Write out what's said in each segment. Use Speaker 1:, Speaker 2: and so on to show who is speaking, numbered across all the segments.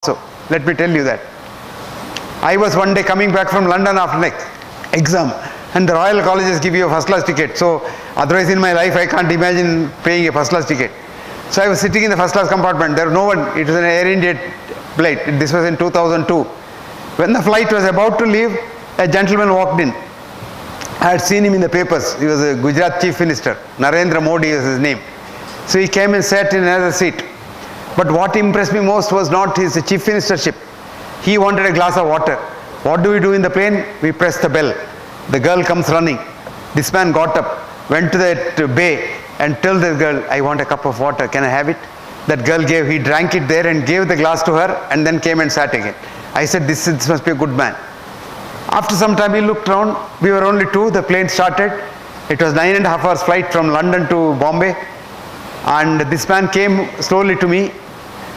Speaker 1: So let me tell you that. I was one day coming back from London after next exam, and the Royal Colleges give you a first class ticket. So otherwise in my life I can't imagine paying a first class ticket. So I was sitting in the first class compartment. There was no one. It was an Air India flight. This was in 2002. When the flight was about to leave, a gentleman walked in. I had seen him in the papers. He was a Gujarat Chief Minister. Narendra Modi was his name. So he came and sat in another seat. But what impressed me most was not his chief ministership. He wanted a glass of water. What do we do in the plane? We press the bell. The girl comes running. This man got up, went to that bay and told the girl, I want a cup of water. Can I have it? That girl gave, he drank it there and gave the glass to her and then came and sat again. I said, this must be a good man. After some time he looked around. We were only two. The plane started. It was 9.5 hours flight from London to Bombay. And this man came slowly to me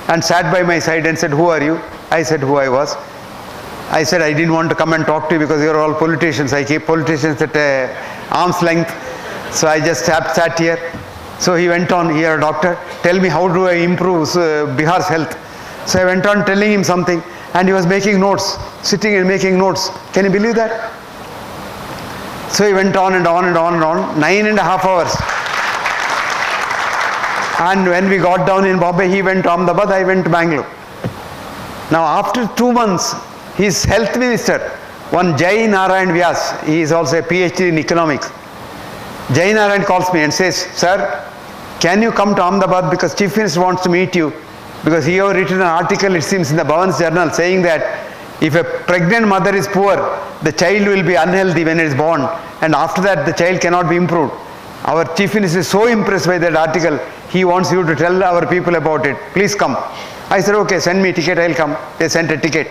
Speaker 1: and sat by my side and said, who are you? I said who I was. I said I didn't want to come and talk to you because you're all politicians. I keep politicians at arm's length. So I just sat here. So he went on, here, doctor, tell me how do I improve Bihar's health. So I went on telling him something and he was making notes, sitting and making notes. Can you believe that? So he went on and on and on and on, 9.5 hours. And when we got down in Bombay, he went to Ahmedabad, I went to Bangalore. Now after 2 months, his health minister, one Jai Narayan Vyas, he is also a PhD in economics. Jai Narayan calls me and says, sir, can you come to Ahmedabad because Chief Minister wants to meet you? Because he has written an article, it seems, in the Bhavan's Journal saying that if a pregnant mother is poor, the child will be unhealthy when it is born, and after that the child cannot be improved. Our Chief Minister is so impressed by that article, he wants you to tell our people about it. Please come. I said, okay, send me a ticket, I'll come. They sent a ticket.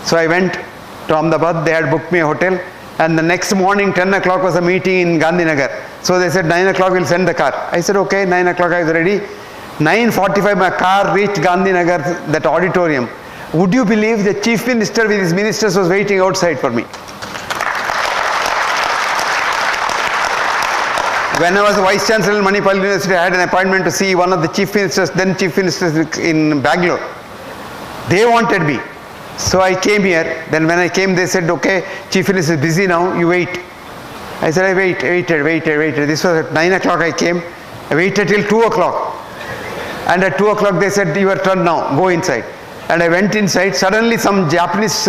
Speaker 1: So I went to Ahmedabad, they had booked me a hotel, and the next morning, 10 o'clock was a meeting in Gandhinagar. So they said, 9 o'clock we'll send the car. I said, okay, 9 o'clock I was ready. 9:45 my car reached Gandhinagar, that auditorium. Would you believe the Chief Minister with his ministers was waiting outside for me? When I was Vice Chancellor in Manipal University, I had an appointment to see one of the Chief Ministers, then Chief Ministers in Bangalore. They wanted me. So I came here. Then when I came, they said, okay, Chief Minister is busy now, you wait. I said, I waited. This was at 9 o'clock I came. I waited till 2 o'clock. And at 2 o'clock they said, your turn now, go inside. And I went inside. Suddenly some Japanese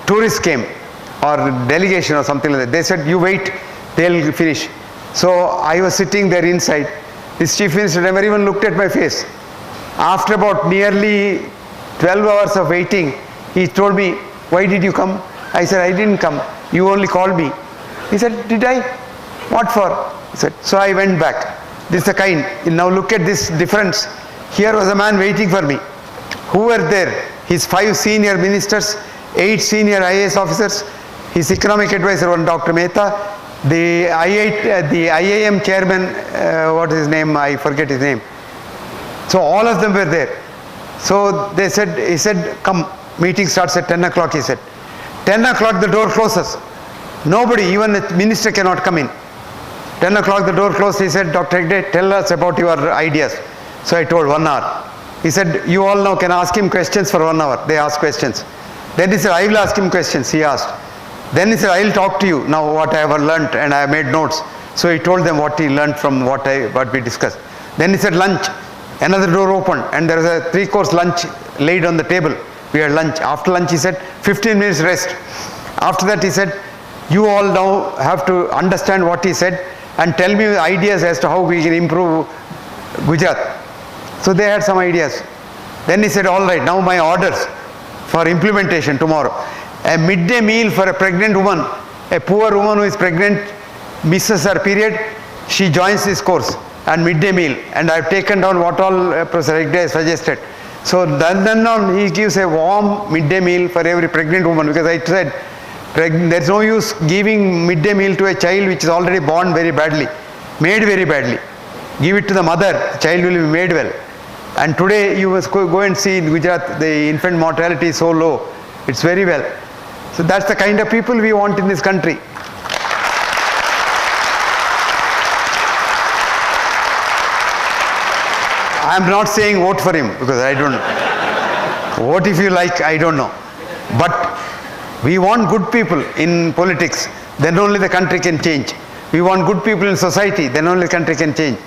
Speaker 1: tourists came, or delegation or something like that. They said, you wait, they'll finish. So I was sitting there inside. This Chief Minister never even looked at my face. After about nearly 12 hours of waiting, he told me, why did you come? I said, I didn't come. You only called me. He said, did I? What for? He said, so I went back. This is the kind. Now look at this difference. Here was a man waiting for me. Who were there? His 5 senior ministers, 8 senior IAS officers, his economic advisor, one Dr. Mehta, the IIM chairman, what is his name? I forget his name. So all of them were there. So they said, he said, come, meeting starts at 10 o'clock, he said. 10 o'clock the door closes. Nobody, even the minister cannot come in. 10 o'clock the door closed, he said, Dr. HEGDE, tell us about your ideas. So I told 1 hour. He said, you all now can ask him questions for 1 hour. They asked questions. Then he said, I will ask him questions, he asked. Then he said, I will talk to you now what I have learnt, and I have made notes. So he told them what he learnt from what we discussed. Then he said lunch. Another door opened and there was a 3-course lunch laid on the table. We had lunch. After lunch he said 15 minutes rest. After that he said, you all now have to understand what he said and tell me ideas as to how we can improve Gujarat. So they had some ideas. Then he said, all right, now my orders for implementation tomorrow. A midday meal for a pregnant woman, a poor woman who is pregnant, misses her period, she joins this course, and midday meal. And I have taken down what all Professor HEGDE suggested. So then on he gives a warm midday meal for every pregnant woman, because I said, there is no use giving midday meal to a child which is already born very badly, made very badly. Give it to the mother, the child will be made well. And today you must go and see in Gujarat, the infant mortality is so low. It's very well. So that's the kind of people we want in this country. I am not saying vote for him, because I don't. Vote if you like, I don't know. But we want good people in politics, then only the country can change. We want good people in society, then only the country can change.